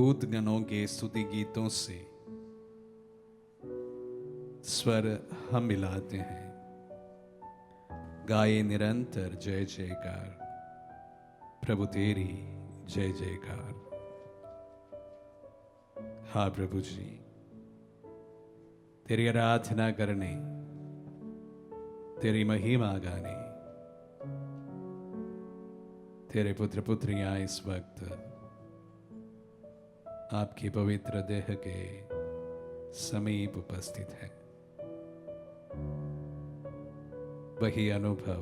दूत गणों के स्तुति गीतों से स्वर हम मिलाते हैं, गाए निरंतर जय जयकार, प्रभु तेरी जय जयकार। हाँ प्रभु जी, तेरी आराधना करने, तेरी महिमा गाने तेरे पुत्र पुत्रियां इस वक्त आपके पवित्र देह के समीप उपस्थित है। वही अनुभव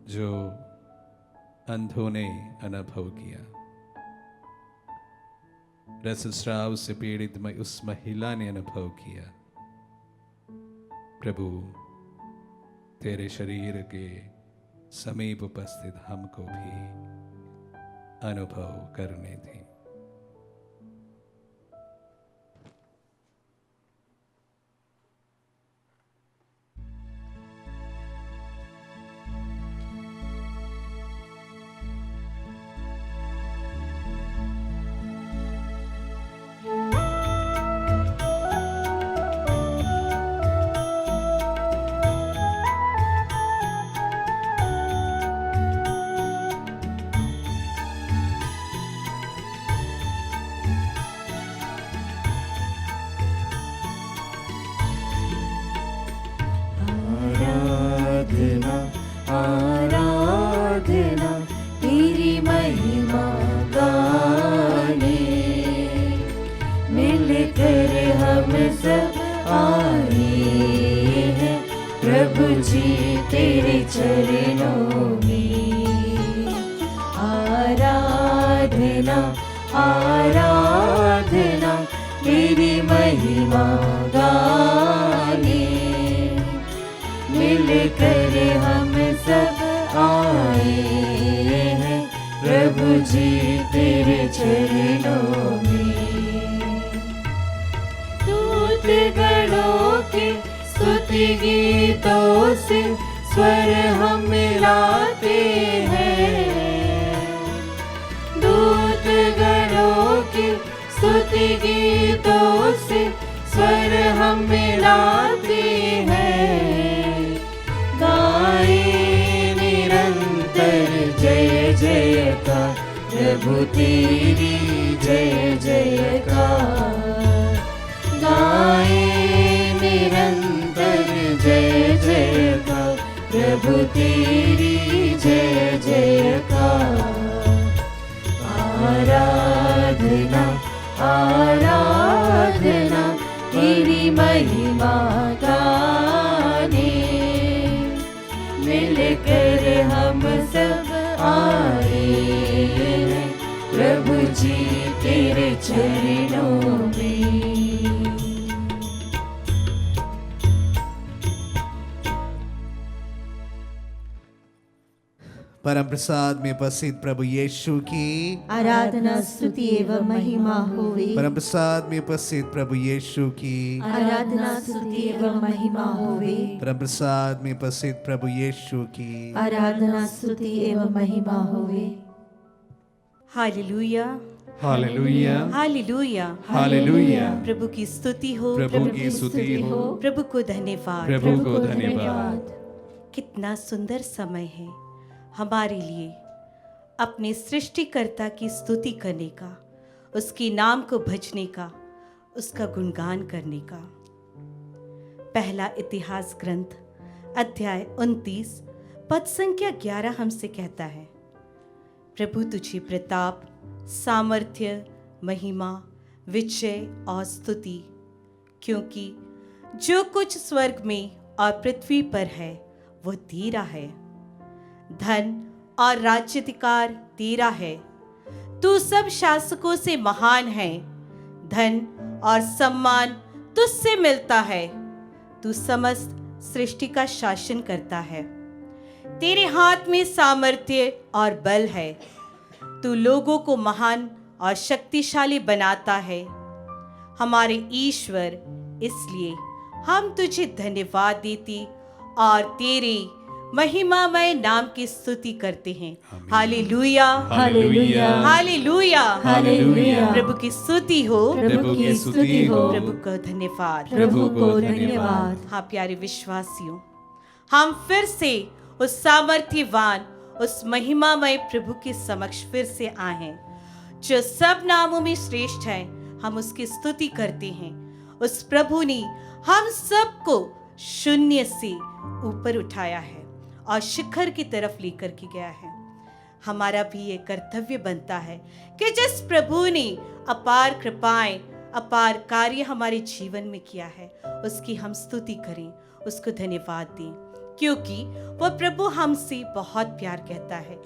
जो अंधों ने अनुभव किया, रसस्राव से पीड़ित उस महिला ने अनुभव किया। प्रभु तेरे शरीर के समीप उपस्थित हमको भी अनुभव करने दे। आराधना तेरी महिमा गाने, मिलकर हम सब आए हैं प्रभु जी तेरे चरणों में। आराधना आराधना तेरी महिमा गाने, मिलकर हम सब आए हैं प्रभु जी तेरे चरणों में। दूत गणों के स्तुति गीतों से स्वर हम मिलाते हैं। दूत गणों के स्तुति गीतों से स्वर हम मिलाते हैं। गाए निरंतर जय जयकार, प्रभु तेरी जय जयकार। गाए निरंतर जय जयकार, प्रभु तेरी जय जयकार। आराधना आराधना तेरी महिमा गाने, मिलकर हम सब आए हैं प्रभु जी तेरे चरणों में। परम प्रसाद में उपस्थित प्रभु यीशु की आराधना स्तुति एवं महिमा होवे। परम प्रसाद में उपस्थित प्रभु यीशु की आराधना स्तुति एवं महिमा होवे। परम प्रसाद में उपस्थित प्रभु यीशु की आराधना स्तुति एवं महिमा होवे। हालेलुया हालेलुया हालेलुया हालेलुया। प्रभु की स्तुति हो, प्रभु की स्तुति हो, प्रभु को धन्यवाद। प्रभु को धन्यवाद। कितना सुंदर समय है हमारे लिए अपने सृष्टिकर्ता की स्तुति करने का, उसके नाम को भजने का, उसका गुणगान करने का। पहला इतिहास ग्रंथ अध्याय 29 पद संख्या 11 हमसे कहता है, प्रभु तुझे प्रताप, सामर्थ्य, महिमा, विजय और स्तुति, क्योंकि जो कुछ स्वर्ग में और पृथ्वी पर है वो तेरा है। धन और राज्याधिकार तेरा है। तू सब शासकों से महान है। धन और सम्मान तुझसे मिलता है। तू समस्त सृष्टि का शासन करता है। तेरे हाथ में सामर्थ्य और बल है। तू लोगों को महान और शक्तिशाली बनाता है। हमारे ईश्वर, इसलिए हम तुझे धन्यवाद देते और तेरे महिमामय नाम की स्तुति करते हैं। आमीन। हालेलुया, हालेलुया, हालेलुया, हालेलुया। प्रभु की स्तुति हो, प्रभु की स्तुति हो, प्रभु को धन्यवाद। प्रभु को धन्यवाद। हाँ प्यारे विश्वासियों, हम फिर से उस सामर्थ्यवान, उस महिमामय प्रभु के समक्ष फिर से आए हैं, जो सब नामों में श्रेष्ठ है। हम उसकी स्तुति करते हैं। उस प्रभु ने हम सबको शून्य से ऊपर उठाया है और शिखर की तरफ लेकर के गया है। हमारा भी ये कर्तव्य बनता है कि जिस प्रभु ने अपार कृपाएं, अपार कार्य हमारे जीवन में किया है, उसकी हम स्तुति करें, उसको धन्यवाद दें, क्योंकि वह प्रभु हमसे बहुत प्यार कहता है।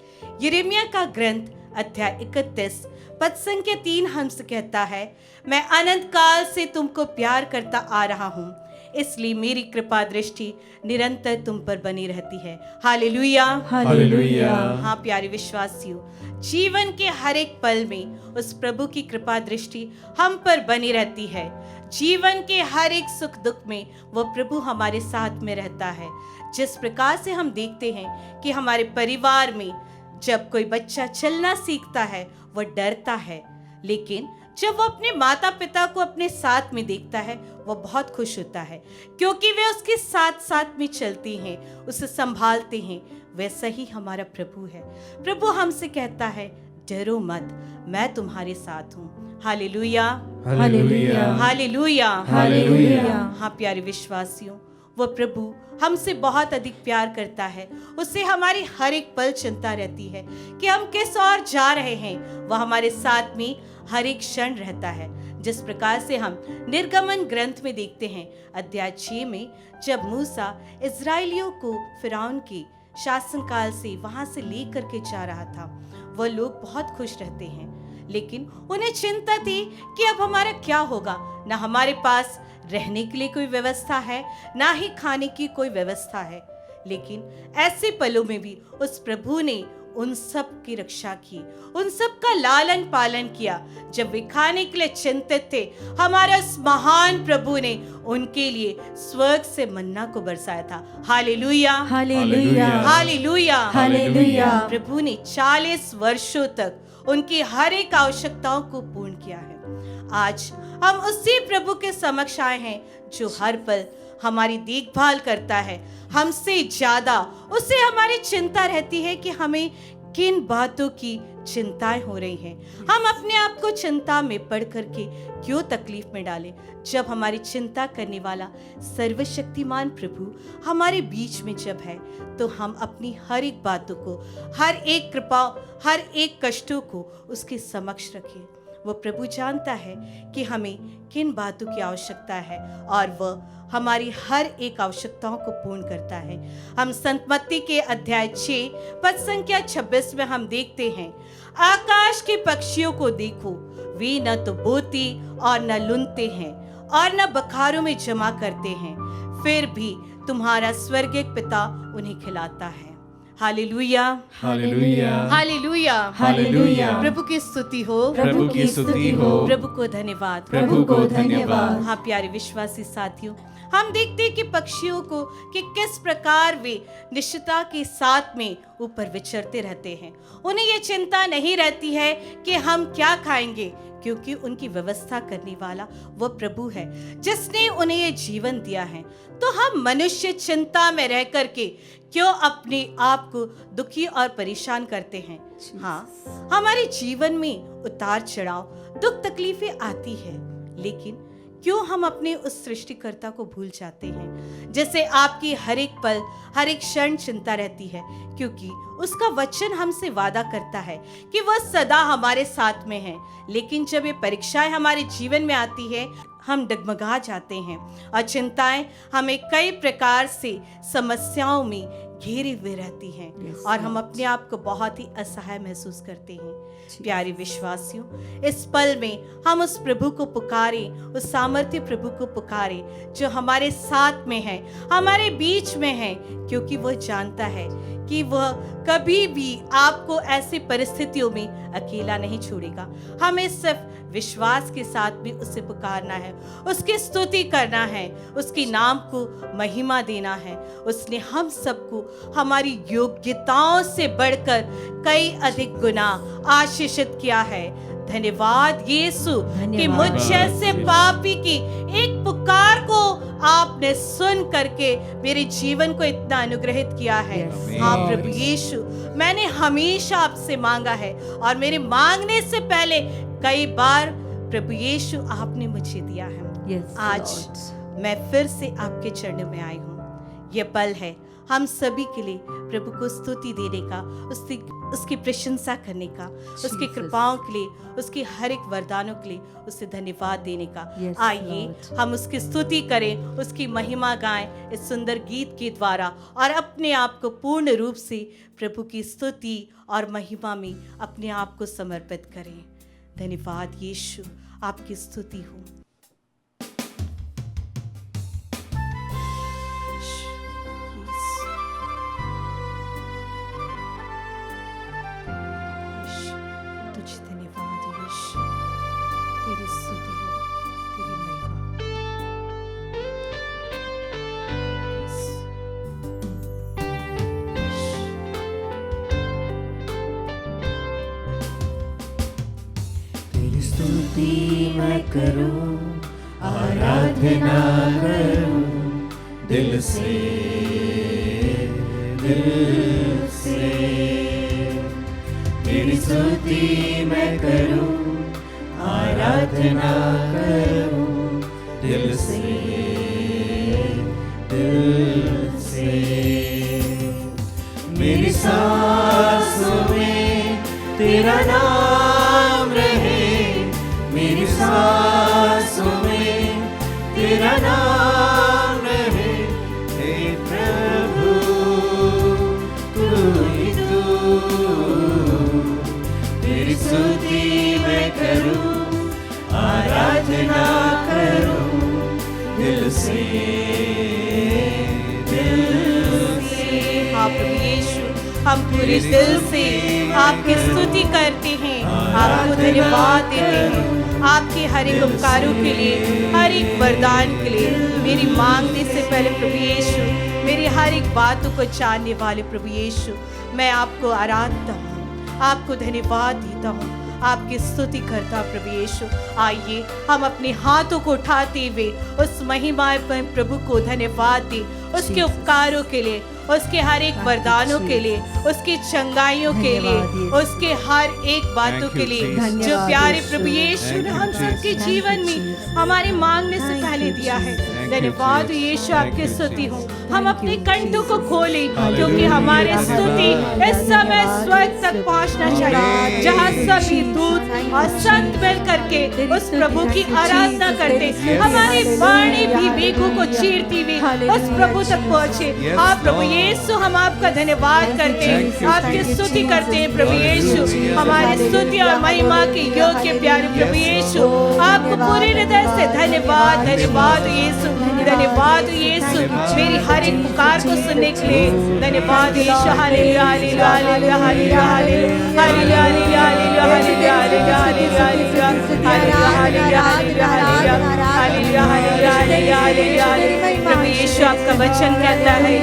यिर्मयाह का ग्रंथ अध्याय 31 पद संख्या 3 हमसे कहता है, मैं अनंत काल से तुमको प्यार करता आ रहा हूँ, इसलिए मेरी कृपा दृष्टि निरंतर तुम पर बनी रहती है। हालेलुया, हालेलुया। हाँ प्यारे विश्वासियों, जीवन के हर एक पल में उस प्रभु की कृपा दृष्टि हम पर बनी रहती है। जीवन के हर एक सुख दुख में वो प्रभु हमारे साथ में रहता है। जिस प्रकार से हम देखते हैं कि हमारे परिवार में जब कोई बच्चा चलना सीखता है वो डरता है, लेकिन जब वो अपने माता पिता को अपने साथ में देखता है वो बहुत खुश होता है, क्योंकि वे उसके साथ साथ में चलते हैं, उसे संभालते हैं। वैसा ही हमारा प्रभु है। प्रभु हमसे कहता है, डरो मत, मैं तुम्हारे साथ हूँ। Hallelujah, hallelujah, hallelujah, hallelujah. हाँ प्यारे विश्वासियों, वो प्रभु हमसे बहुत अधिक प्यार करता है। उससे हमारी हर एक पल चिंता रहती है कि हम किस ओर जा रहे हैं। वह हमारे साथ में हर एक क्षण रहता है। जिस प्रकार से हम निर्गमन ग्रंथ में देखते हैं अध्याय 6 में, जब मूसा इजराइलियों को फिरौन के शासनकाल से वहां से लेकर के जा रहा था, वह लोग बहुत खुश रहते हैं, लेकिन उन्हें चिंता थी कि अब हमारा क्या होगा। ना हमारे पास रहने के लिए कोई व्यवस्था है, ना ही खाने की कोई व्यवस्था है। लेकिन ऐसे पलों में भी उस प्रभु ने उन सब की रक्षा की, उन सब का लालन पालन किया। जब वे खाने के लिए चिंतित थे, हमारा उस महान प्रभु ने उनके लिए स्वर्ग से मन्ना को बरसाया था। हालेलुया, हालेलुया, हालेलुया, हालेलुया। प्रभु ने 40 वर्षों तक उनकी हर एक आवश्यकताओं को पूर्ण किया है। आज हम उसी प्रभु के समक्ष आए हैं जो हर पल हमारी देखभाल करता है। हमसे ज्यादा उसे हमारी चिंता रहती है कि हमें किन बातों की चिंताएं हो रही हैं। हम अपने आप को चिंता में पड़ करके क्यों तकलीफ में डालें, जब हमारी चिंता करने वाला सर्वशक्तिमान प्रभु हमारे बीच में जब है, तो हम अपनी हर एक बातों को, हर एक कृपा, हर एक कष्टों को उसके समक्ष रखें। वो प्रभु जानता है कि हमें किन बातों की आवश्यकता है और वह हमारी हर एक आवश्यकताओं को पूर्ण करता है। हम संत मत्ती के अध्याय 6 पद संख्या 26 में हम देखते हैं, आकाश के पक्षियों को देखो, वे न तो बोती और न लुनते हैं और न बखारों में जमा करते हैं, फिर भी तुम्हारा स्वर्गीय पिता उन्हें खिलाता है। हालेलुया, हालेलुया, हालेलुया, हालेलुया। प्रभु की स्तुति हो, प्रभु की स्तुति हो, प्रभु को धन्यवाद। प्रभु को धन्यवाद। हाँ प्यारे विश्वासी साथियों, हम देखते हैं कि पक्षियों को कि किस प्रकार वे निश्चितता के साथ में ऊपर विचरते रहते हैं। उन्हें ये चिंता नहीं रहती है कि हम क्या खाएंगे, क्योंकि उनकी व्यवस्था करने वाला वह प्रभु है जिसने उन्हें ये जीवन दिया है। तो हम मनुष्य चिंता में रह करके क्यों अपने आप को दुखी और परेशान करते हैं। हाँ, हमारे जीवन में उतार चढ़ाव, दुख तकलीफें आती है, लेकिन क्यों हम अपने उस सृष्टिकर्ता को भूल जाते हैं, जैसे आपकी हर एक पल, हर एक क्षण चिंता रहती है, क्योंकि उसका वचन हमसे वादा करता है कि वह सदा हमारे साथ में है। लेकिन जब ये परीक्षाएं हमारे जीवन में आती है, हम डगमगा जाते हैं और चिंताएं हमें कई प्रकार से समस्याओं में घेरे हुए रहती हैं और हम अपने आप को बहुत ही असहाय महसूस करते हैं। प्यारे विश्वासियों, इस पल में हम उस प्रभु को पुकारें, उस सामर्थ्य प्रभु को पुकारें जो हमारे साथ में है, हमारे बीच में है, क्योंकि वह जानता है कि वह कभी भी आपको ऐसी परिस्थितियों में अकेला नहीं छोड़ेगा। हमें सिर्फ विश्वास के साथ भी उसे पुकारना है, उसकी स्तुति करना है, उसके नाम को महिमा देना है। उसने हम सबको हमारी योग्यताओं से बढ़कर कई अधिक गुना आशीषित किया है। धन्यवाद यीशु कि मुझ जैसे पापी की एक पुकार को आपने सुन करके मेरे जीवन को इतना अनुग्रहित किया है। हाँ प्रभु यीशु, मैंने हमेशा आपसे मांगा है और मेरे मांगने से पहले कई बार प्रभु यीशु आपने मुझे दिया है। आज मैं फिर से आपके चरणों में आई हूँ। ये पल है हम सभी के लिए प्रभु को स्तुति देने का, उसकी प्रशंसा करने का, उसकी कृपाओं के लिए, उसके हर एक वरदानों के लिए उसे धन्यवाद देने का। आइए हम उसकी स्तुति करें, उसकी महिमा गाएं इस सुंदर गीत के द्वारा और अपने आप को पूर्ण रूप से प्रभु की स्तुति और महिमा में अपने आप को समर्पित करें। धन्यवाद यीशु, आपकी स्तुति हो। स्तुति मैं करूं, आराधना करूं दिल से, दिल से। तेरी स्तुति मैं करूं, आराधना करूं दिल से, दिल से। मेरी सांसों में तेरा नाम रहे, मेरी सांसों में तेरा नाम रहे। हे प्रभु तू ही तू, तेरी स्तुति मैं करूं, आराधना करूं दिल से, दिल से। हाँ प्रभु यीशु, हम पूरे दिल से आपकी स्तुति करते हैं, आपको धन्यवाद देते हैं आपके हर एक उपकारों के लिए, हर एक वरदान के लिए। मेरी मांगने से पहले प्रभु यीशु, मेरी हर एक बातों को जानने वाले प्रभु यीशु, मैं आपको आराधता हूँ, आपको धन्यवाद देता हूँ, आपकी स्तुति करता प्रभु यीशु। आइए हम अपने हाथों को उठाते हुए उस महिमा प्रभु को धन्यवाद दें, उसके उपकारों के लिए, उसके हर एक वरदानों के लिए, उसकी चंगाइयों के लिए, उसके हर एक बातों के लिए जो प्यारे प्रभु यीशु ने हम सबके जीवन में हमारे मांगने से पहले दिया है। धन्यवाद यीशु, आपकी स्तुति हो। हम अपने कंठों को खोलें क्योंकि हमारी स्तुति इस समय स्वर्ग तक पहुंचना चाहिए, जहां सभी दूत और संत मिल करके उस प्रभु की आराधना करते, हमारी वाणी भी मेघों को चीरती हुई उस प्रभु तक पहुंचे। आप प्रभु यीशु, हम आपका धन्यवाद करते हैं, आपकी स्तुति करते हैं प्रभु यीशु। हमारी स्तुति और महिमा के योग्य प्यारे प्रभु यीशु, आपको पूरे हृदय से धन्यवाद, धन्यवाद यीशु, धन्यवाद यीशु, मेरी हर एक पुकार को सुनने के लिए धन्यवाद Yeshu. Hallelujah hallelujah hallelujah hallelujah hallelujah hallelujah hallelujah hallelujah hallelujah hallelujah hallelujah hallelujah hallelujah hallelujah hallelujah hallelujah. प्रभु यीशु, आपका वचन कहता है,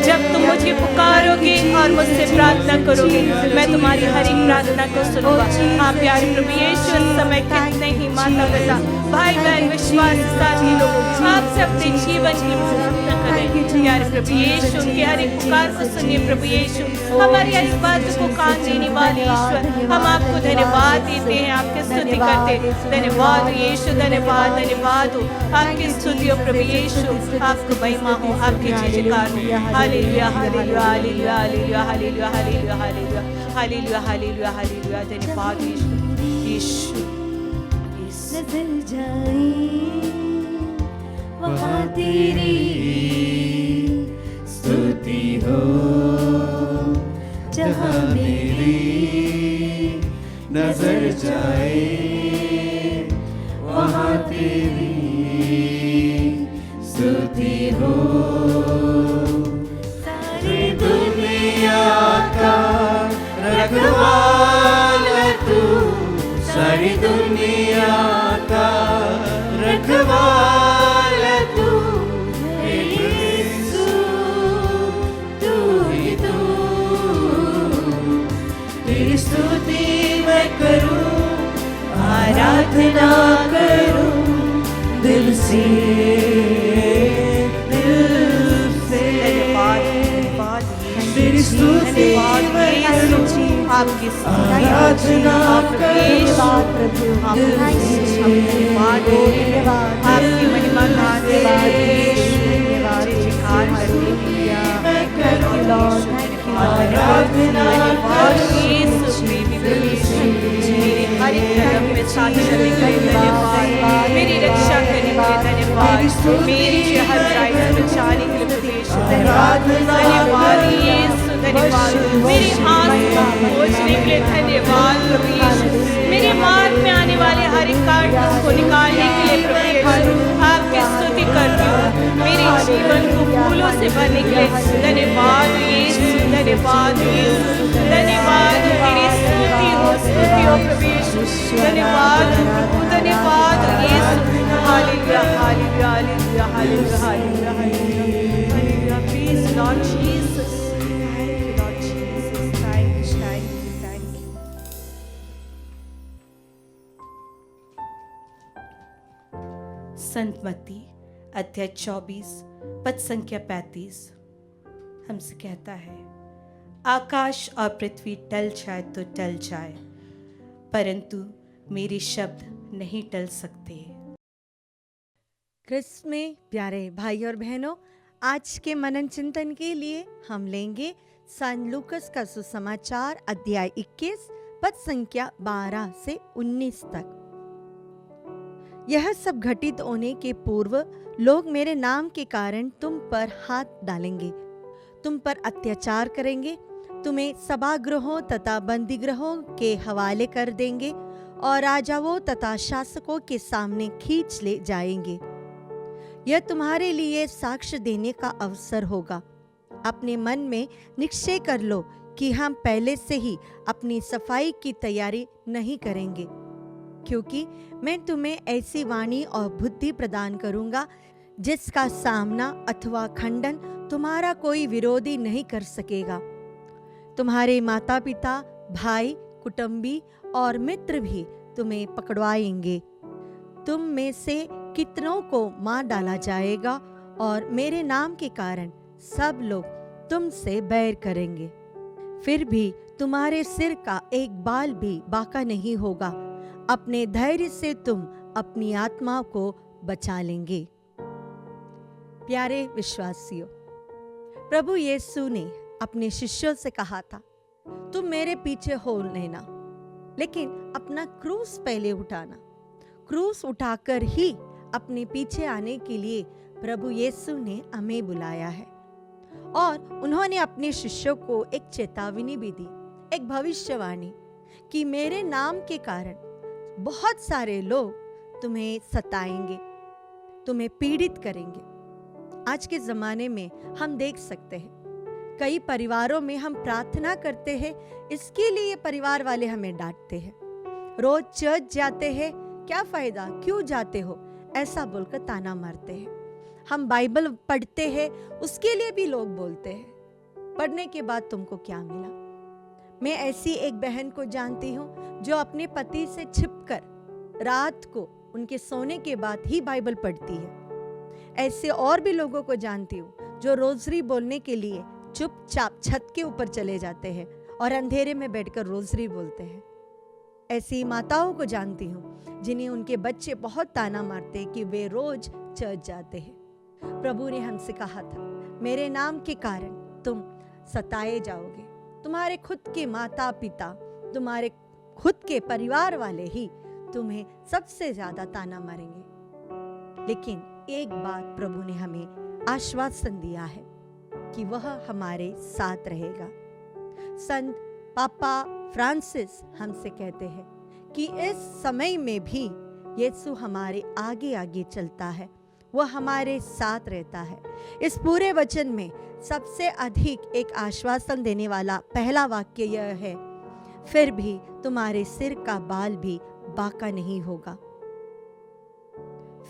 जब तुम मुझे पुकारोगे और मुझसे प्रार्थना करोगे, मैं तुम्हारी हर एक प्रार्थना को सुनूंगा। हाँ प्यारे प्रभु यीशु, इस समय कितने ही माता पिता, भाई बहन, विश्वास साथी लोग आपसे अपने जीवन की प्रार्थना करें। प्यारे प्रभु यीशु, उनके हर एक पुकार को सुनिए प्रभु यीशु, हमारी हर एक बात को कान देने वाले ईश्वर, हम आपको धन्यवाद देते हैं, आपकी स्तुति करते। धन्यवाद यीशु, धन्यवाद, धन्यवाद हो, आपकी स्तुति हो प्रभु यीशु, आपको महिमा हो, आपकी जयकार हो। Hallelujah hallelujah hallelujah hallelujah hallelujah hallelujah hallelujah hallelujah hallelujah hallelujah. धन्यवाद यीशु, यीशु। नजर जाए वहाँ तेरी स्तुति हो, जहाँ मेरी नजर जाए वहाँ तेरी स्तुति हो। सारी दुनिया का रखवाला तू, सारी दुनिया का रखवाला तू, हे यीशु तू ही तू। तेरी स्तुति मैं करूं, आराधना करूं दिल से, दिल से। तेरी स्तुति मैं करूं, आपकी आराधना करूं आपकी महिमा गाते जयकार करते मैं करूं आराधना मेरे हर एक कदम में साथ चलने के लिए धन्यवाद, मेरी रक्षा करने के लिए धन्यवाद, मेरी जहराई से बचाने के लिए प्रवेश धन्यवाद, यीशु धन्यवाद, मेरी आंख को खोजने के लिए धन्यवाद प्रभु यीशु, मेरे मार्ग में आने वाले हर एक कार्य को निकालने के लिए प्रभु यीशु आपकी स्तुति करती हूँ, मेरे जीवन को फूलों से भरने के लिए धन्यवाद यीशु, धन्यवाद यीशु, धन्यवाद तेरी स्तुति हो प्रभु यीशु, धन्यवाद प्रभु, धन्यवाद Yeshu, hallelujah hallelujah hallelujah hallelujah hallelujah hallelujah, please lord Jesus, thank you lord Jesus, thank you thank you thank you. संत मत्ती अध्याय 24 पद संख्या 35 हमसे कहता है, आकाश और पृथ्वी टल जाए तो टल जाए, परंतु मेरे शब्द नहीं टल सकते। क्रिस्त में प्यारे भाई और बहनों, आज के मनन चिंतन के लिए हम लेंगे सान लूकस का सुसमाचार अध्याय 21 पद संख्या 12 से 19 तक। यह सब घटित होने के पूर्व लोग मेरे नाम के कारण तुम पर हाथ डालेंगे, तुम पर अत्याचार करेंगे, तुम्हें सभागृहों तथा बंदीगृहों के हवाले कर देंगे और राजाओं तथा शासकों के सामने खींच ले जाएंगे। यह तुम्हारे लिए साक्ष्य देने का अवसर होगा। अपने मन में निश्चय कर लो कि हम पहले से ही अपनी सफाई की तैयारी नहीं करेंगे, क्योंकि मैं तुम्हें ऐसी वाणी और बुद्धि प्रदान करूंगा जिसका सामना अथवा खंडन तुम्हारा कोई विरोधी नहीं कर सकेगा। तुम्हारे माता पिता, भाई, कुटुंबी और मित्र भी तुम्हें पकड़वाएंगे। तुम में से कितनों को मार डाला जाएगा और मेरे नाम के कारण सब लोग तुमसे बैर करेंगे। फिर भी तुम्हारे सिर का एक बाल भी बाका नहीं होगा। अपने धैर्य से तुम अपनी आत्मा को बचा लेंगे। प्यारे विश्वासियों, प्रभु यीशु ने अपने शिष्यों से कहा था, तुम मेरे पीछे हो लेना, लेकिन अपना क्रूस पहले उठाना। क्रूस उठाकर ही अपने पीछे आने के लिए प्रभु यीशु ने हमें बुलाया है। और उन्होंने अपने शिष्यों को एक चेतावनी भी दी, एक भविष्यवाणी, कि मेरे नाम के कारण बहुत सारे लोग तुम्हें सताएंगे, तुम्हें पीड़ित करेंगे। आज के ज़माने में हम देख सकते हैं, कई परिवारों में हम प्रार्थना करते हैं, इसके लिए परिवार वाले हमें डांटते हैं। रोज चर्च जाते हैं, क्या फ़ायदा, क्यों जाते हो, ऐसा बोलकर ताना मारते हैं। हम बाइबल पढ़ते हैं, उसके लिए भी लोग बोलते हैं, पढ़ने के बाद तुमको क्या मिला। मैं ऐसी एक बहन को जानती हूँ जो अपने पति से छिपकर रात को उनके सोने के बाद ही बाइबल पढ़ती है। ऐसे और भी लोगों को जानती हूँ जो रोजरी बोलने के लिए चुपचाप छत के ऊपर चले जाते हैं और अंधेरे में बैठकर रोजरी बोलते हैं। ऐसी माताओं को जानती हूँ जिन्हें उनके बच्चे बहुत ताना मारते हैं कि वे रोज चर्च जाते हैं। प्रभु ने हमसे कहा था, मेरे नाम के कारण तुम सताए जाओगे। तुम्हारे खुद के माता पिता, तुम्हारे खुद के परिवार वाले ही तुम्हें सबसे ज्यादा ताना मारेंगे। लेकिन एक बात प्रभु ने हमें आश्वासन दिया है कि वह हमारे साथ रहेगा। संत पापा फ्रांसिस हमसे कहते हैं कि इस समय में भी यीशु हमारे आगे आगे चलता है, वो हमारे साथ रहता है। इस पूरे वचन में सबसे अधिक एक आश्वासन देने वाला पहला वाक्य यह है, फिर भी तुम्हारे सिर का बाल भी बांका नहीं होगा।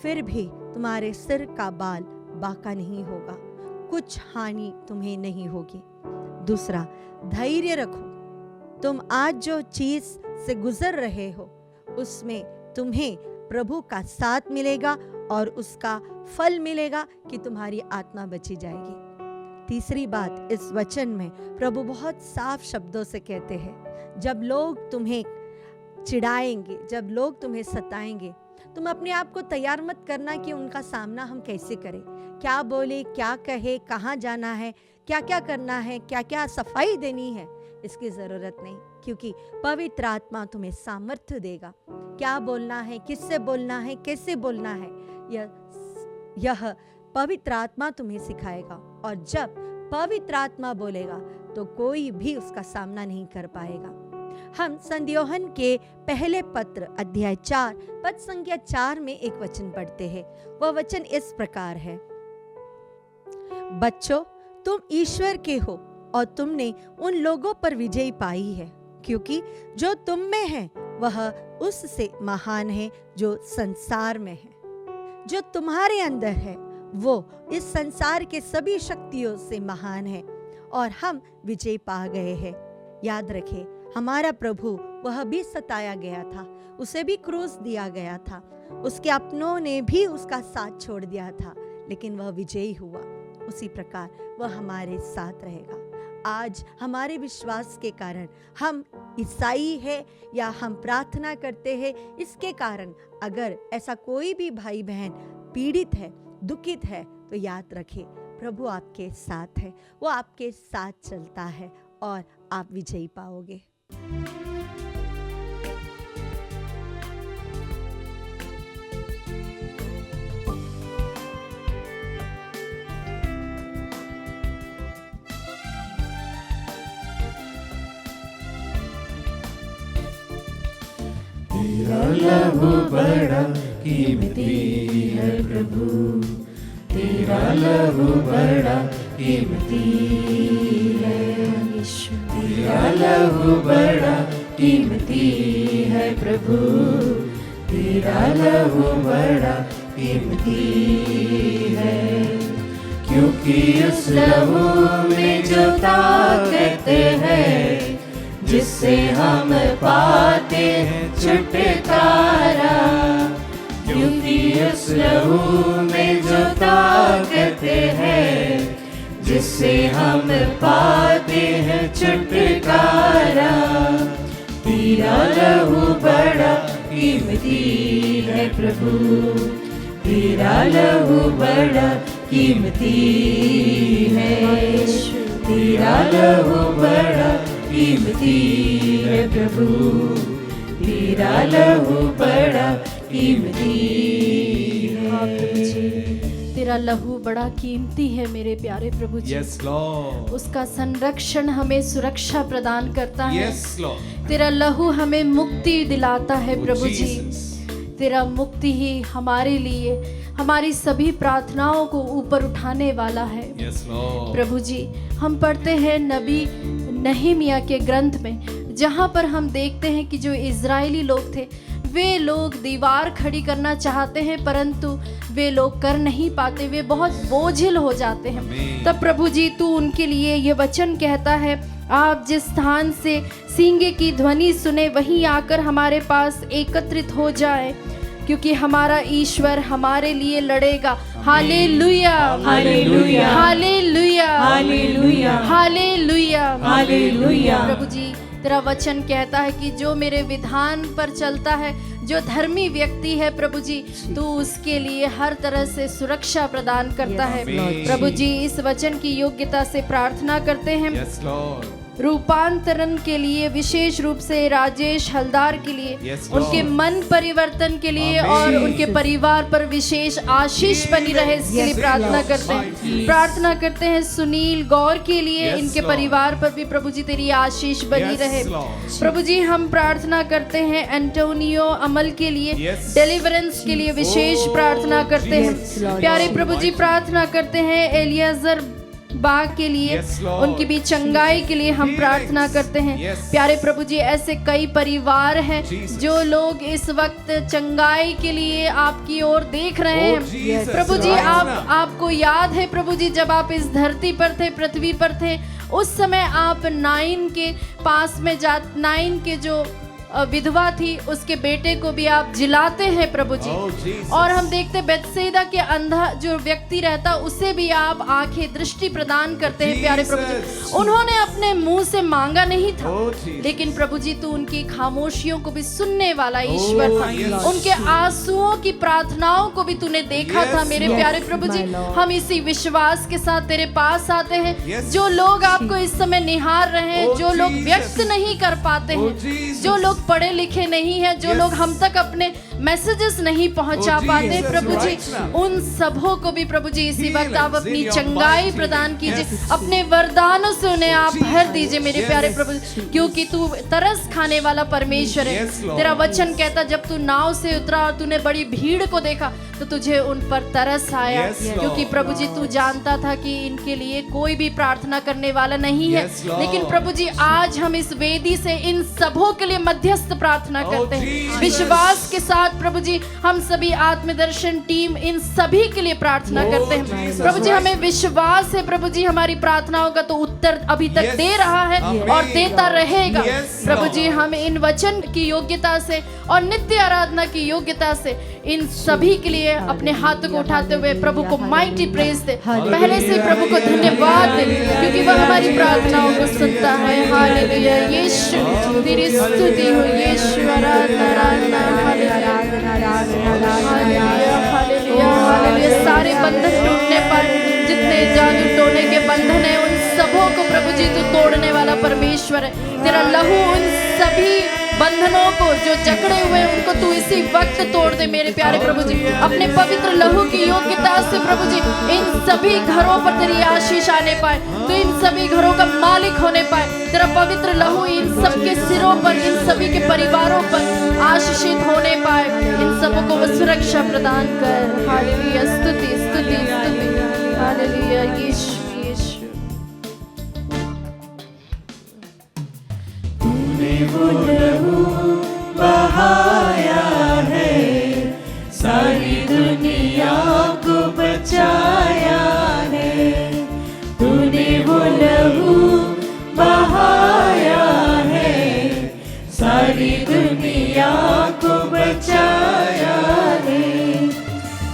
फिर भी तुम्हारे सिर का बाल बांका नहीं होगा, कुछ हानि तुम्हें नहीं होगी। दूसरा, धैर्य रखो। तुम आज जो चीज से गुजर रहे हो उसमें तुम्हें प्रभु का साथ मिलेगा और उसका फल मिलेगा कि तुम्हारी आत्मा बची जाएगी। तीसरी बात, इस वचन में प्रभु बहुत साफ शब्दों से कहते हैं, जब लोग तुम्हें चिढ़ाएंगे, जब लोग तुम्हें सताएंगे, तुम अपने आप को तैयार मत करना कि उनका सामना हम कैसे करें, क्या बोले, क्या कहे, कहाँ जाना है, क्या क्या करना है, क्या क्या सफाई देनी है, इसकी ज़रूरत नहीं, क्योंकि पवित्र आत्मा तुम्हें सामर्थ्य देगा। क्या बोलना है, किससे बोलना है, कैसे बोलना है, यह पवित्र आत्मा तुम्हें सिखाएगा। और जब पवित्र आत्मा बोलेगा तो कोई भी उसका सामना नहीं कर पाएगा। हम संत यूहन्ना के पहले पत्र अध्याय 4 पद संख्या 4 में एक वचन पढ़ते हैं। वह वचन इस प्रकार है, बच्चों तुम ईश्वर के हो और तुमने उन लोगों पर विजय पाई है, क्योंकि जो तुम में है वह उससे महान है जो संसार में है। जो तुम्हारे अंदर है वो इस संसार के सभी शक्तियों से महान है और हम विजय पा गए हैं। याद रखें, हमारा प्रभु वह भी सताया गया था, उसे भी क्रूस दिया गया था, उसके अपनों ने भी उसका साथ छोड़ दिया था, लेकिन वह विजयी हुआ। उसी प्रकार वह हमारे साथ रहेगा। आज हमारे विश्वास के कारण हम ईसाई है या हम प्रार्थना करते हैं, इसके कारण अगर ऐसा कोई भी भाई बहन पीड़ित है, दुखित है, तो याद रखें प्रभु आपके साथ है, वो आपके साथ चलता है और आप विजयी पाओगे। तेरा लहू बड़ा कीमती है प्रभु, तेरा लहू बड़ा कीमती है, तेरा लहू बड़ा कीमती है प्रभु, तेरा लहू बड़ा कीमती है। क्योंकि उस लहू में जो ताकत है जिससे हम पाते हैं छुटकारा, क्योंकि उस लहू में जो ताकत है जिससे हम पाते हैं छुटकारा, तेरा लहू बड़ा कीमती है प्रभु, तेरा लहू बड़ा कीमती है, तेरा लहू बड़ा कीमती है प्रभु, तेरा लहू बड़ा कीमती है। तेरा लहू बड़ा कीमती है मेरे प्यारे प्रभु जी। Yes, Lord. उसका संरक्षण हमें सुरक्षा प्रदान करता है। Yes, Lord. तेरा लहू हमें मुक्ति दिलाता है Oh, प्रभु जी। Jesus. तेरा मुक्ति ही हमारे लिए हमारी सभी प्रार्थनाओं को ऊपर उठाने वाला है। Yes, Lord. प्रभु जी, हम पढ़ते हैं नबी नहमिया के ग्रंथ में, जहाँ पर हम देखते हैं कि जो इजरायली लोग थे वे लोग दीवार खड़ी करना चाहते हैं परंतु वे लोग कर नहीं पाते, वे बहुत बोझिल हो जाते हैं। तब प्रभु जी तू उनके लिए ये वचन कहता है, आप जिस स्थान से सींगे की ध्वनि सुने वहीं आकर हमारे पास एकत्रित हो जाए, क्योंकि हमारा ईश्वर हमारे लिए लड़ेगा। Hallelujah, hallelujah, hallelujah, hallelujah, hallelujah, hallelujah. प्रभु जी तेरा वचन कहता है कि जो मेरे विधान पर चलता है, जो धर्मी व्यक्ति है प्रभु जी, तू उसके लिए हर तरह से सुरक्षा प्रदान करता है। Lord. प्रभु जी इस वचन की योग्यता से प्रार्थना करते हैं। Yes, Lord. रूपांतरण के लिए, विशेष रूप से राजेश हलदार के लिए, Yes, Lord. उनके मन परिवर्तन के लिए और उनके परिवार पर विशेष आशीष बनी रहे, इसके लिए प्रार्थना करते हैं। प्रार्थना करते हैं सुनील गौर के लिए, Yes, इनके Lord. परिवार पर भी प्रभु जी तेरी आशीष बनी Yes, रहे। Lord. प्रभु जी हम प्रार्थना करते हैं एंटोनियो अमल के लिए, Yes. डिलीवरेंस के लिए विशेष Oh, प्रार्थना करते हैं। Jesus, Lord. प्यारे प्रभु जी प्रार्थना करते हैं एलियाजर बाग के लिए, Yes, Lord. उनकी भी चंगाई के लिए हम Healings. प्रार्थना करते हैं। Yes. प्यारे प्रभु जी ऐसे कई परिवार हैं Jesus. जो लोग इस वक्त चंगाई के लिए आपकी ओर देख रहे Oh, हैं। Jesus, प्रभु जी right आप now. आपको याद है प्रभु जी, जब आप इस धरती पर थे, पृथ्वी पर थे, उस समय आप नाइन के पास में नाइन के जो विधवा थी, उसके बेटे को भी आप जिलाते हैं प्रभु जी। Oh, Jesus. और हम देखते बेतसैदा के अंधा जो व्यक्ति रहता, उसे भी आप आंखें दृष्टि प्रदान करते हैं। प्यारे प्रभु जी, Jesus. उन्होंने अपने मुंह से मांगा नहीं था, Oh, Jesus. लेकिन प्रभु जी तू उनकी खामोशियों को भी सुनने वाला ईश्वर था। yes. उनके आंसुओं की प्रार्थनाओं को भी तूने देखा Yes, था मेरे Lord. प्यारे प्रभु जी। हम इसी विश्वास के साथ तेरे पास आते हैं। Yes. जो लोग आपको इस समय निहार रहे हैं, Oh, जो लोग Jesus. व्यक्त नहीं कर पाते Oh, हैं, Jesus. जो लोग पढ़े लिखे नहीं है, जो Yes. लोग हम तक अपने मैसेजेस नहीं पहुंचा Oh, पाते, Jesus, प्रभु जी right now. उन सबों को भी प्रभु जी इसी वक्त आप Healings अपनी in your चंगाई mighty प्रदान name. कीजिए, Yes. अपने वरदानों से उन्हें आप Jesus. भर दीजिए मेरे Yes. प्यारे प्रभु जी, क्योंकि तू तरस खाने वाला परमेश्वर है। Yes, Lord. तेरा वचन कहता जब तू नाव से उतरा और तूने बड़ी भीड़ को देखा तो तुझे उन पर तरस आया, Yes, Lord. क्योंकि प्रभु जी तू जानता था कि इनके लिए कोई भी प्रार्थना करने वाला नहीं है। Yes, Lord. लेकिन प्रभु जी आज हम इस वेदी से इन सबों के लिए मध्यस्थ प्रार्थना Oh, करते हैं Jesus. विश्वास के साथ। प्रभु जी हम सभी आत्मदर्शन टीम इन सभी के लिए प्रार्थना Oh, करते हैं। Jesus प्रभु जी Christ. हमें विश्वास है प्रभु जी हमारी प्रार्थनाओं का तो उत्तर अभी तक Yes. दे रहा है Amen. और देता रहेगा। Yes, प्रभु Lord. जी हम इन वचन की योग्यता से और नित्य आराधना की योग्यता से इन सभी के लिए अपने हाथों को उठाते हुए प्रभु को माइटी प्रेज दे, पहले से प्रभु को धन्यवाद दे, क्योंकि वह हमारी प्रार्थनाओं को सुनता है। हालेलुया यीशु तेरी स्तुति हो, यीशु आराधना आराधना हालेलुया हालेलुया हालेलुया। सारे बंधन टूटने पर, जितने जादू टोने के बंधन है, उन सबों को प्रभु जी तू तोड़ने वाला परमेश्वर है। तेरा लहू उन सभी बंधनों को जो जकड़े हुए हैं उनको तू इसी वक्त तोड़ दे मेरे प्यारे प्रभु जी। अपने पवित्र लहू की योग्यता से प्रभु जी इन सभी घरों पर तेरी आशीष आने पाए, तो इन सभी घरों का मालिक होने पाए। तेरा पवित्र लहू इन सबके सिरों पर, इन सभी के परिवारों पर आशीषित होने पाए। इन सबों को वो सुरक्षा प्रदान कर। हालेलुया स्तुति स्तुति स्तुति हालेलुया यीशु यीशु। वो लहू बहाया है, सारी दुनिया को बचाया है। तूने वो लहू बहाया है, सारी दुनिया को बचाया है।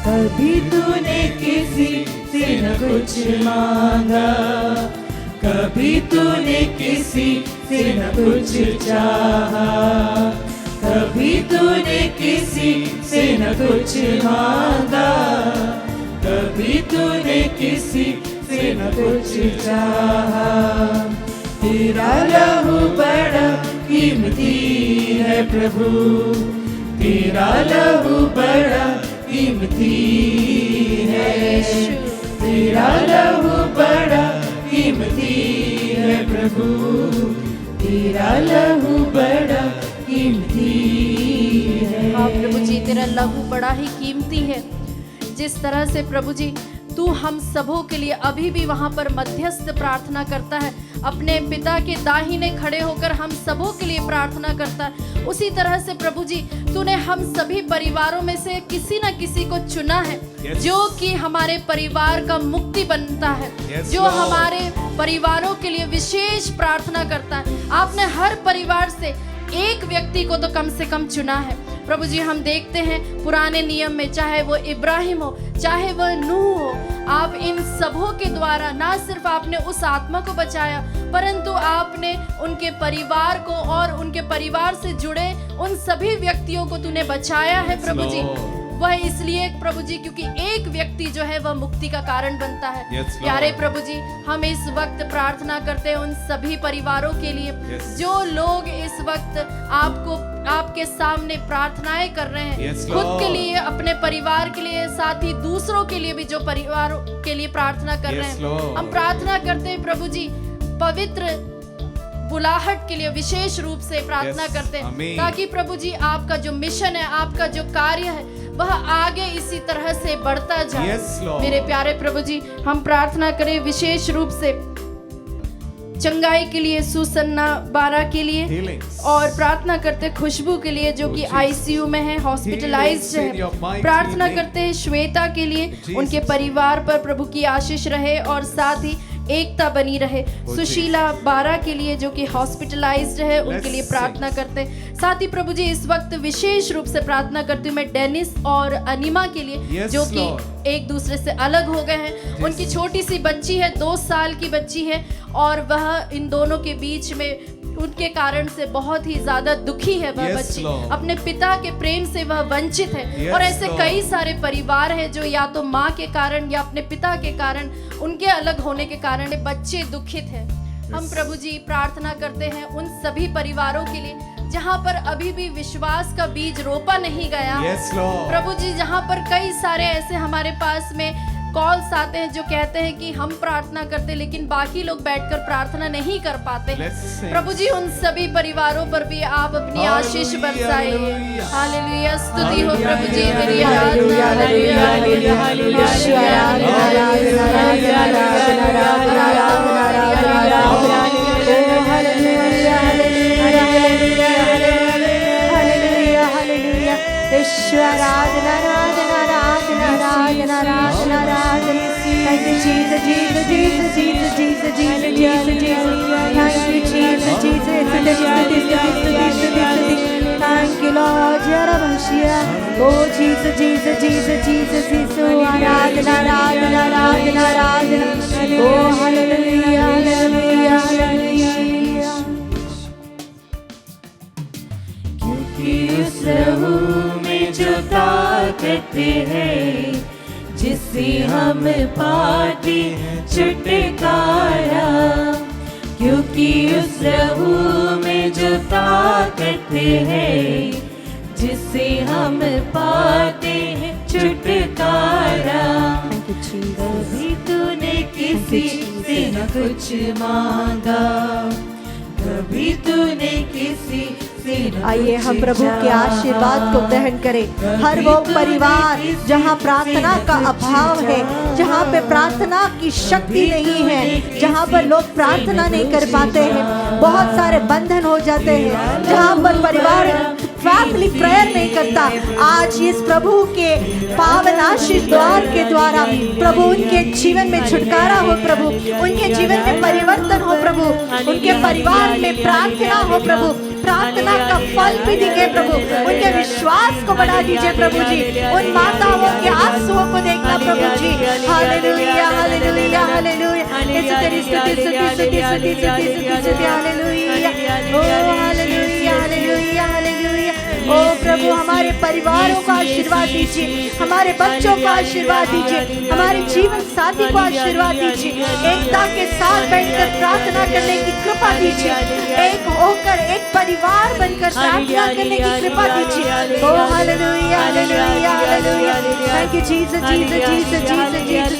कभी तूने किसी से न कुछ मांगा, कभी तूने किसी से न कुछ चाहा, कभी तूने किसी से न कुछ मांगा, कभी तूने किसी से न कुछ चाहा। तेरा लहू बड़ा कीमती है प्रभु, तेरा लहू बड़ा कीमती है, तेरा लहू बड़ा कीमती है प्रभु, तेरा लहू बड़ा कीमती है। हाँ प्रभु जी तेरा लहू बड़ा ही कीमती है। जिस तरह से प्रभु जी तू हम सबों के लिए अभी भी वहाँ पर मध्यस्थ प्रार्थना करता है, अपने पिता के दाहिने खड़े होकर हम सबों के लिए प्रार्थना करता है, उसी तरह से प्रभु जी तूने हम सभी परिवारों में से किसी न किसी को चुना है। Yes. जो कि हमारे परिवार का मुक्ति बनता है। Yes, जो Lord. हमारे परिवारों के लिए विशेष प्रार्थना करता है। आपने हर परिवार से एक व्यक्ति को तो कम से कम चुना है। प्रभु जी हम देखते हैं पुराने नियम में, चाहे वो इब्राहिम हो, चाहे वह नूह हो, आप इन सबों के द्वारा ना सिर्फ आपने उस आत्मा को बचाया, परंतु आपने उनके परिवार को और उनके परिवार से जुड़े उन सभी व्यक्तियों को तूने बचाया है प्रभु जी। वह इसलिए प्रभु जी क्योंकि एक व्यक्ति जो है वह मुक्ति का कारण बनता है। Yes, Lord. प्यारे प्रभु जी, हम इस वक्त प्रार्थना करते हैं उन सभी परिवारों के लिए Yes. जो लोग इस वक्त आपके सामने प्रार्थनाएं कर रहे हैं, Yes, खुद Lord. के लिए, अपने परिवार के लिए, साथ ही दूसरों के लिए भी जो परिवारों के लिए प्रार्थना कर रहे Yes, हैं। Lord. हम प्रार्थना करते हैं प्रभु जी, पवित्र बुलाहट के लिए विशेष रूप से प्रार्थना Yes, करते हैं, Amen. ताकि प्रभु जी आपका जो मिशन है, आपका जो कार्य है, वह आगे इसी तरह से बढ़ता जाए। Yes, Lord. मेरे प्यारे प्रभु जी, हम प्रार्थना करें विशेष रूप से चंगाई के लिए, सुसन्ना बारा के लिए, Healings. और प्रार्थना करते खुशबू के लिए जो कि Jesus. आईसीयू में है, हॉस्पिटलाइज्ड Healings in your है। mighty प्रार्थना name. करते हैं श्वेता के लिए, Jesus. उनके परिवार पर प्रभु की आशीष रहे और साथ ही एकता बनी रहे। सुशीला बारा के लिए जो कि हॉस्पिटलाइज्ड है, उनके लिए प्रार्थना करते हैं। साथ ही प्रभु जी इस वक्त विशेष रूप से प्रार्थना करती हूँ मैं डेनिस और अनिमा के लिए, Yes, जो कि Lord. एक दूसरे से अलग हो गए हैं। उनकी छोटी सी बच्ची है, 2 साल की बच्ची है, और वह इन दोनों के बीच में उनके कारण से बहुत ही ज्यादा दुखी है। वह Yes, बच्ची Lord. अपने पिता के प्रेम से वह वंचित है। Yes, और ऐसे Lord. कई सारे परिवार हैं जो या तो माँ के कारण या अपने पिता के कारण, उनके अलग होने के कारण ये बच्चे दुखित हैं। हम प्रभु जी प्रार्थना करते हैं उन सभी परिवारों के लिए जहाँ पर अभी भी विश्वास का बीज रोपा नहीं गया। Yes, Lord. प्रभु जी, जहाँ पर कई सारे ऐसे हमारे पास में कॉल्स आते हैं जो कहते हैं कि हम प्रार्थना करते लेकिन बाकी लोग बैठकर प्रार्थना नहीं कर पाते। Let's sing. प्रभु जी उन सभी परिवारों पर भी आप अपनी आशीष Hallelujah, बरसाइए। hallelujah. हालेलुया, स्तुति हो प्रभु जी, Hallelujah, तेरी आराधना। हालेलुया, हालेलुया, हालेलुया, आराधना, आराधना, आराधना, आराधना, आराधना, आराधना, ओ हालेलुया, हालेलुया, हालेलुया, हालेलुया, हालेलुया, ईश्वर आराधना, आराधना, आराधना, आराधना, आराधना, आराधना। Thank you, Jesus, Jesus, Jesus, Jesus, Jesus, Jesus, Jesus, Jesus. Thank you, Jesus, Jesus. Thank you, Lord. Yarabashia. Oh, Jesus, Jesus, Jesus, Jesus, Jesus. Oh, आराधना, आराधना, आराधना, आराधना. Oh, hallelujah, hallelujah, hallelujah. क्योंकि उस लहू में जो ताकत है, जिससे हम पाते छुटकारा, क्योंकि उस लहू में जो ताकत है, जिससे हम पाते हैं छुटकारा। कभी तूने किसी से न कुछ मांगा, कभी तूने किसी से न आइए कुछ हम प्रभु के आशीर्वाद को चाहा। ग्रहण करें। हर वो परिवार जहाँ प्रार्थना का अभाव है, जहाँ पे प्रार्थना की शक्ति नहीं है, जहाँ पर लोग प्रार्थना नहीं कर पाते हैं, बहुत सारे बंधन हो जाते हैं, जहाँ पर परिवार फैमिली प्रेयर नहीं करता, आज इस प्रभु के पावन आशीष द्वार के द्वारा प्रभु उनके जीवन में छुटकारा हो, प्रभु उनके जीवन में परिवर्तन हो, प्रभु उनके परिवार में प्रार्थना हो, प्रभु प्रार्थना का फल भी दिखे, प्रभु उनके विश्वास को बढ़ा दीजिए प्रभु जी, उन माताओं के आंसुओं को देखना प्रभु जी। हालेलुया, हालेलुया, हालेलुया, स्तुति स्तुति स्तुति स्तुति स्तुति स्तुति स्तुति, हालेलुया, ओ हालेलुया, हालेलुया, हालेलुया। ओ प्रभु हमारे परिवारों को आशीर्वाद दीजिए, हमारे बच्चों को आशीर्वाद दीजिए, हमारे जीवन साथी को आशीर्वाद दीजिए, एकता के साथ बैठकर प्रार्थना करने की कृपा दीजिए, एक होकर एक परिवार बनकर प्रार्थना करने की कृपा दीजिए। ओ hallelujah, hallelujah, hallelujah. Thank you Jesus, Jesus, Jesus, Jesus, Jesus.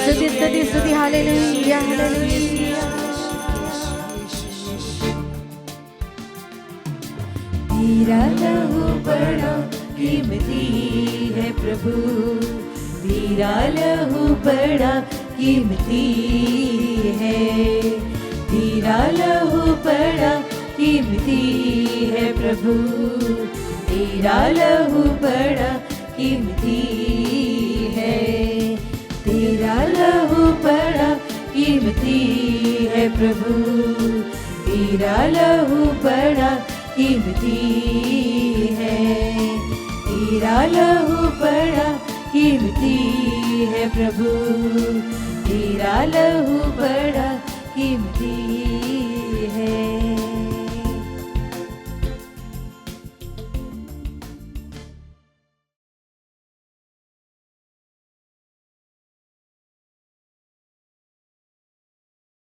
स्तुति स्तुति स्तुति, हालेलुया, हालेलुया। तेरा लहू बड़ा कीमती है प्रभु, तेरा लहू बड़ा कीमती है, तेरा लहू बड़ा कीमती है प्रभु, तेरा लहू बड़ा कीमती है, तेरा लहू बड़ा कीमती है प्रभु, तेरा लहू बड़ा कीमती है, तेरा लहू बड़ा कीमती है प्रभु, तेरा लहू बड़ा कीमती